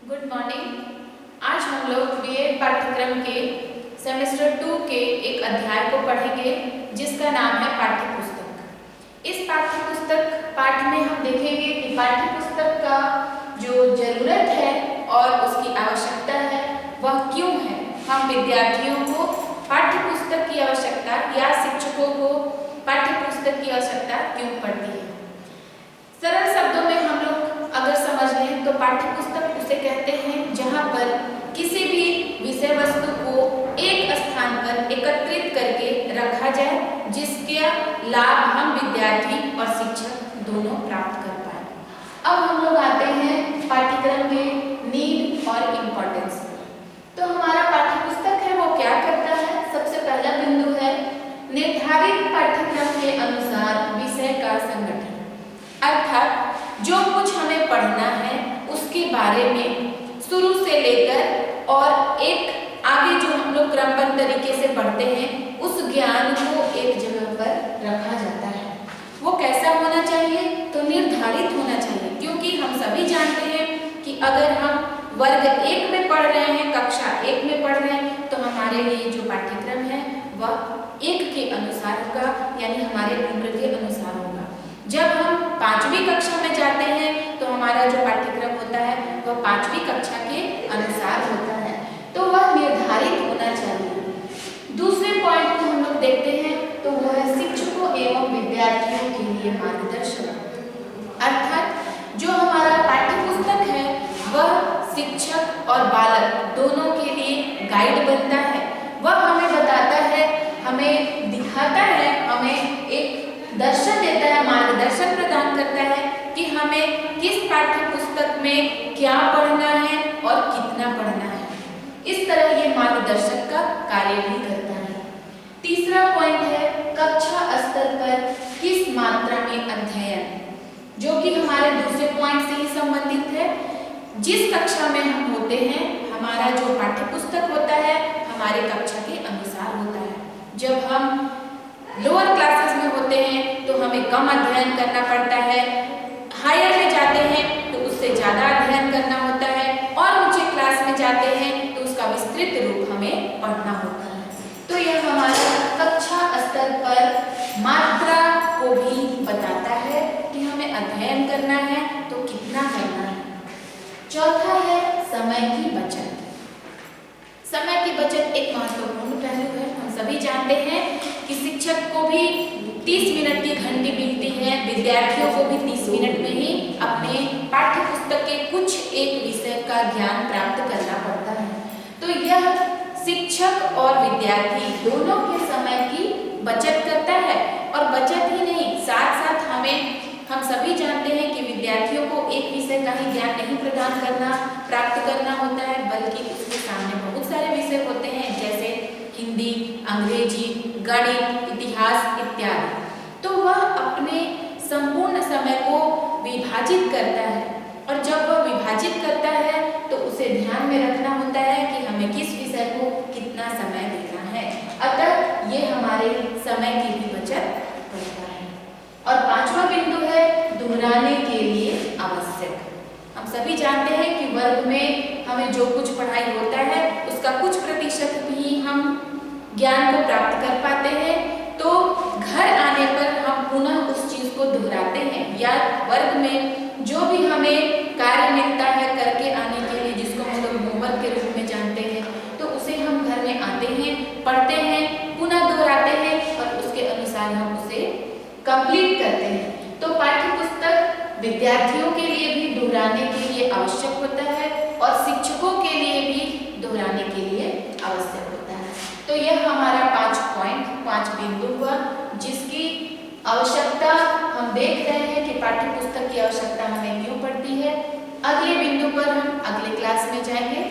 Good morning. आज हम लोग बीएड पाठ्यक्रम के सेमेस्टर 2 के एक अध्याय को पढ़ेंगे जिसका नाम है पाठ्य पुस्तक। इस पाठ्य पुस्तक पाठ में हम देखेंगे कि पाठ्य पुस्तक का जो जरूरत है और उसकी आवश्यकता है वह क्यों है। हम विद्यार्थियों को पाठ्य पुस्तक की आवश्यकता या शिक्षकों को पाठ्य पुस्तक की आवश्यकता क्यों पड़ती है। सरल शब्दों में हम लोग अगर समझ लें तो पाठ्य पुस्तक उसे कहते हैं जहाँ पर किसी भी विषय वस्तु को एक स्थान पर एकत्रित करके रखा जाए जिसका लाभ हम विद्यार्थी और शिक्षक दोनों प्राप्त कर पाए। अब हम लोग आते हैं पाठ्यक्रम में नीड और इम्पोर्टेंस। तो हमारा पाठ्य पुस्तक है वो क्या करता है। सबसे पहला बिंदु है निर्धारित पाठ्यक्रम के अनुसार विषय का संगठन, अर्थात जो कुछ हमें पढ़ना है उसके बारे में शुरू से लेकर और एक आगे जो हम लोग क्रमबद्ध तरीके से पढ़ते हैं उस ज्ञान को एक जगह पर रखा जाता है। वो कैसा होना चाहिए तो निर्धारित होना चाहिए, क्योंकि हम सभी जानते हैं कि अगर हम वर्ग 1 में पढ़ रहे हैं, कक्षा 1 में पढ़ रहे हैं, तो हमारे लिए जो पाठ्यक्रम है वह 1 के अनुसार होगा, यानी हमारे उम्र के अनुसार होगा। जब हम 5वीं कक्षा में जाते हैं तो हमारा जो पाठ्यक्रम होता है वह 5वीं कक्षा के अनुसार होता है, तो वह निर्धारित होना चाहिए। दूसरे पॉइंट को हम लोग देखते हैं तो वह है शिक्षकों एवं विद्यार्थियों के लिए मार्गदर्शन, अर्थात जो हमारा पाठ्य पुस्तक है वह शिक्षक और बालक दोनों के लिए गाइड बनता है। वह हमें बताता है, हमें दिखाता है, हमें एक दर्शन देता है, मार्गदर्शन प्रदान करता है कि हमें किस पाठ्य पुस्तक में क्या पढ़ना है और कितना पढ़ना है। इस तरह ये मार्गदर्शक का कार्य भी करता है। तीसरा पॉइंट है कक्षा स्तर पर किस मात्रा में अध्ययन, जो कि हमारे दूसरे पॉइंट से ही संबंधित है। जिस कक्षा में हम होते हैं हमारा जो पाठ्य पुस्तक होता है हमारे कक्षा के अनुसार होता है। जब हम लोअर क्लासेस में होते हैं तो हमें कम अध्ययन करना पड़ता है, हायर में जाते हैं तो उससे ज़्यादा अध्ययन करना होता है, और ऊंचे क्लास में जाते हैं तो उसका विस्तृत रूप हमें पढ़ना होता है। तो यह हमारा कक्षा स्तर पर मात्रा को भी बताता है कि हमें अध्ययन करना है तो कितना करना है। चौथा है समय की बचत। समय की बचत एक महत्वपूर्ण पहलू है। हम सभी जानते हैं कि शिक्षक को भी 30 मिनट की घंटी मिलती है, विद्यार्थियों को भी 30 मिनट में ही अपने पाठ्य पुस्तक के कुछ एक विषय का ज्ञान प्राप्त करना पड़ता है। तो यह शिक्षक और विद्यार्थी दोनों के समय की बचत करता है, और बचत ही नहीं, साथ साथ हम सभी जानते हैं कि विद्यार्थियों को एक विषय का ही ज्ञान नहीं प्रदान करना प्राप्त करना होता है, बल्कि उसके सामने बहुत सारे विषय होते हैं जैसे हिंदी, अंग्रेजी, गणित, इतिहास इत्यादि। तो वह अपने संपूर्ण समय को विभाजित करता है, और जब वह विभाजित करता है तो उसे ध्यान में रखना होता है कि हमें किस विषय को कितना समय देना है। अतः ये हमारे समय की भी बचत करता है। और 5वां बिंदु है दोहराने के लिए आवश्यक। हम सभी जानते हैं कि वर्ग में हमें जो कुछ पढ़ाई होता है उसका कुछ प्रतिशत भी हम ज्ञान को प्राप्त कर पाते हैं, तो घर आने पर हम पुनः उस चीज को दोहराते हैं, या वर्ग में जो भी हमें कार्य मिलता है करके आने के लिए, जिसको हम लोग होमवर्क के रूप में जानते हैं, तो उसे हम घर में आते हैं, पढ़ते हैं, पुनः दोहराते हैं और उसके अनुसार हम उसे कंप्लीट करते हैं। तो पाठ्य पुस्तक विद्यार्थियों के लिए भी दोहराने के लिए आवश्यक होता है और शिक्षकों के लिए भी दोहराने के लिए आवश्यक होता है। तो यह हमारा 5 बिंदु हुआ जिसकी आवश्यकता हम देख रहे हैं कि पाठ्य पुस्तक की आवश्यकता हमें क्यों पड़ती है। अगले बिंदु पर हम अगले क्लास में जाएंगे।